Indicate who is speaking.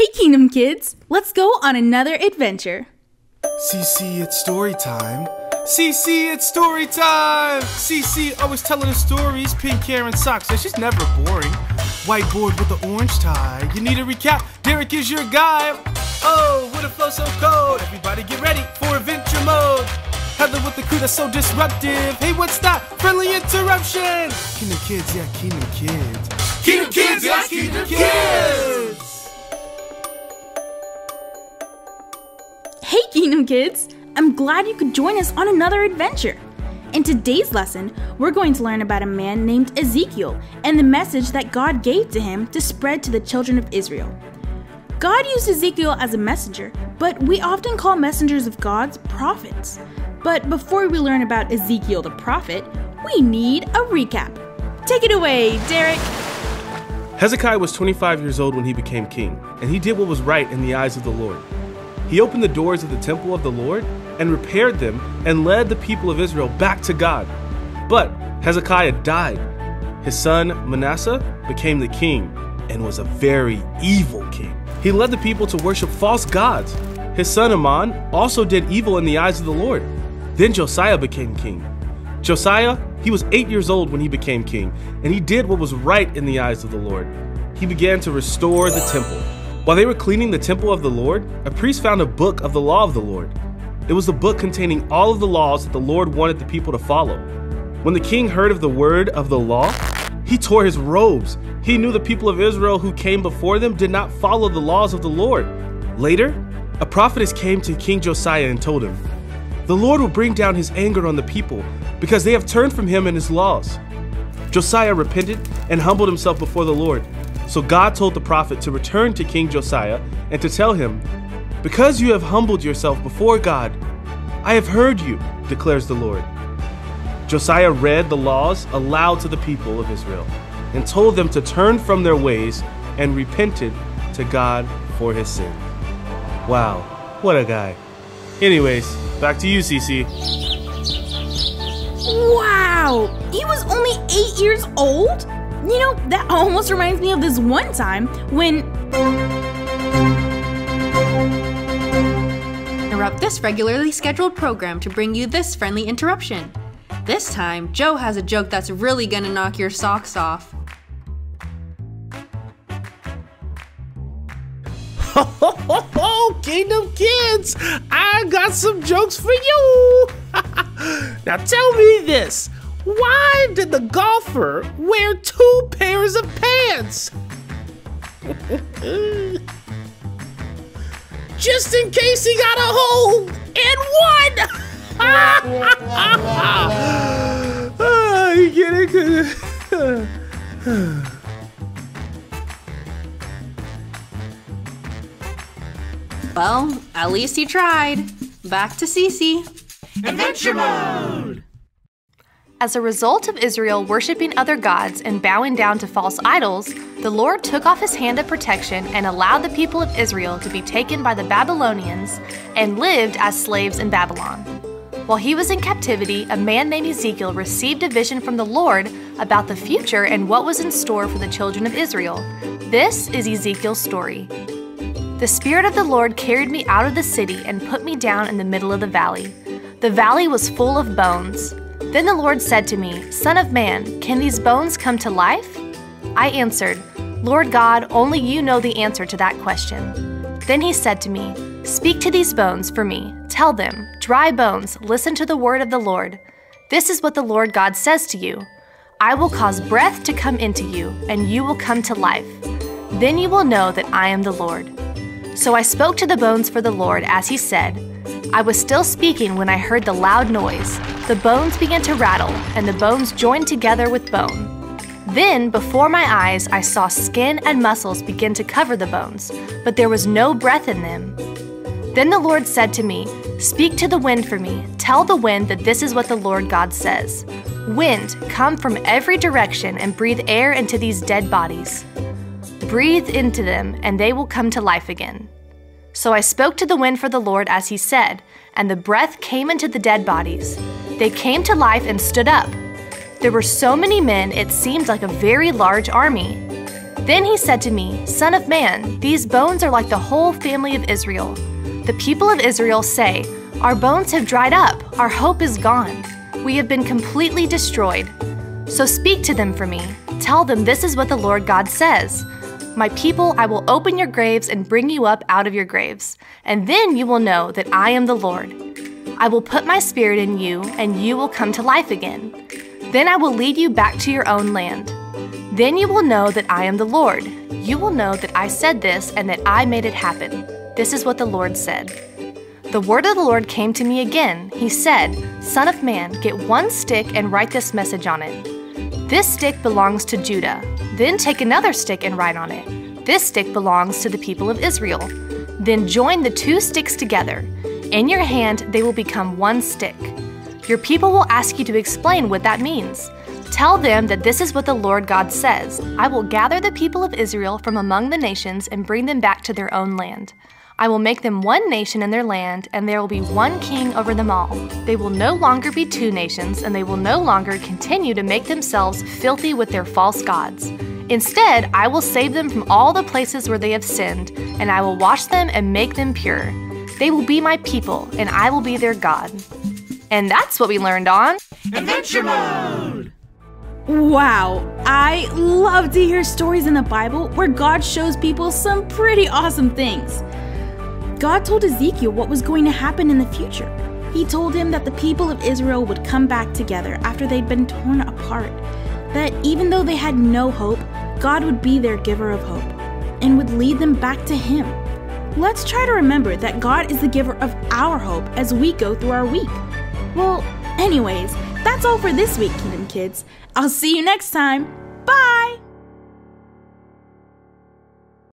Speaker 1: Hey Kingdom Kids, let's go on another adventure.
Speaker 2: Cece, it's story time. Cece, it's story time. Cece always telling us stories, pink hair and socks, and she's never boring. Whiteboard with the orange tie. You need a recap, Derek is your guy. Oh, would it flow so cold? Everybody get ready for adventure mode. Heather with the crew that's so disruptive. Hey, what's that? Friendly interruption. Kingdom Kids, yeah, Kingdom Kids. Kingdom Kids, yeah, Kingdom Kids.
Speaker 1: Hey Kingdom Kids, I'm glad you could join us on another adventure. In today's lesson, we're going to learn about a man named Ezekiel and the message that God gave to him to spread to the children of Israel. God used Ezekiel as a messenger, but we often call messengers of God prophets. But before we learn about Ezekiel the prophet, we need a recap. Take it away, Derek.
Speaker 3: Hezekiah was 25 years old when he became king, and he did what was right in the eyes of the Lord. He opened the doors of the temple of the Lord and repaired them and led the people of Israel back to God. But Hezekiah died. His son Manasseh became the king and was a very evil king. He led the people to worship false gods. His son Amon also did evil in the eyes of the Lord. Then Josiah became king. Josiah, he was 8 years old when he became king, and he did what was right in the eyes of the Lord. He began to restore the temple. While they were cleaning the temple of the Lord, a priest found a book of the law of the Lord. It was the book containing all of the laws that the Lord wanted the people to follow. When the king heard of the word of the law, he tore his robes. He knew the people of Israel who came before them did not follow the laws of the Lord. Later, a prophetess came to King Josiah and told him, "The Lord will bring down his anger on the people because they have turned from him and his laws." Josiah repented and humbled himself before the Lord. So God told the prophet to return to King Josiah and to tell him, "Because you have humbled yourself before God, I have heard you, declares the Lord." Josiah read the laws aloud to the people of Israel and told them to turn from their ways and repented to God for his sin. Wow, what a guy. Anyways, back to you, Cece.
Speaker 1: Wow, he was only 8 years old? You know, that almost reminds me of this one time when...
Speaker 4: Interrupt this regularly scheduled program to bring you this friendly interruption. This time, Joe has a joke that's really gonna knock your socks off.
Speaker 3: Ho, ho, ho, ho, Kingdom Kids! I got some jokes for you! Now tell me this. Why did the golfer wear 2 pairs of pants? Just in case he got a hole in one! You get it?
Speaker 4: Well, at least he tried. Back to Cece.
Speaker 2: Adventure mode!
Speaker 5: As a result of Israel worshiping other gods and bowing down to false idols, the Lord took off his hand of protection and allowed the people of Israel to be taken by the Babylonians and lived as slaves in Babylon. While he was in captivity, a man named Ezekiel received a vision from the Lord about the future and what was in store for the children of Israel. This is Ezekiel's story. The Spirit of the Lord carried me out of the city and put me down in the middle of the valley. The valley was full of bones. Then the Lord said to me, "Son of man, can these bones come to life?" I answered, "Lord God, only you know the answer to that question." Then he said to me, "Speak to these bones for me. Tell them, dry bones, listen to the word of the Lord. This is what the Lord God says to you. I will cause breath to come into you, and you will come to life. Then you will know that I am the Lord." So I spoke to the bones for the Lord as he said. I was still speaking when I heard the loud noise. The bones began to rattle, and the bones joined together with bone. Then, before my eyes, I saw skin and muscles begin to cover the bones, but there was no breath in them. Then the Lord said to me, "Speak to the wind for me. Tell the wind that this is what the Lord God says. Wind, come from every direction and breathe air into these dead bodies. Breathe into them, and they will come to life again." So I spoke to the wind for the Lord as he said, and the breath came into the dead bodies. They came to life and stood up. There were so many men it seemed like a very large army. Then he said to me, Son of man, these bones are like the whole family of Israel. The people of Israel say, Our bones have dried up, our hope is gone. We have been completely destroyed. So speak to them for me. Tell them this is what the Lord God says. My people, I will open your graves and bring you up out of your graves, and then you will know that I am the Lord. I will put my spirit in you, and you will come to life again. Then I will lead you back to your own land. Then you will know that I am the Lord. You will know that I said this and that I made it happen. This is what the Lord said. The word of the Lord came to me again. He said, Son of man, get one stick and write this message on it. This stick belongs to Judah. Then take another stick and write on it. This stick belongs to the people of Israel. Then join the two sticks together. In your hand, they will become one stick. Your people will ask you to explain what that means. Tell them that this is what the Lord God says. I will gather the people of Israel from among the nations and bring them back to their own land. I will make them one nation in their land, and there will be one king over them all. They will no longer be two nations, and they will no longer continue to make themselves filthy with their false gods. Instead, I will save them from all the places where they have sinned, and I will wash them and make them pure. They will be my people, and I will be their God. And that's what we learned on
Speaker 6: Adventure Mode!
Speaker 1: Wow, I love to hear stories in the Bible where God shows people some pretty awesome things. God told Ezekiel what was going to happen in the future. He told him that the people of Israel would come back together after they'd been torn apart, that even though they had no hope, God would be their giver of hope and would lead them back to Him. Let's try to remember that God is the giver of our hope as we go through our week. Well, anyways, that's all for this week, Kingdom Kids. I'll see you next time. Bye!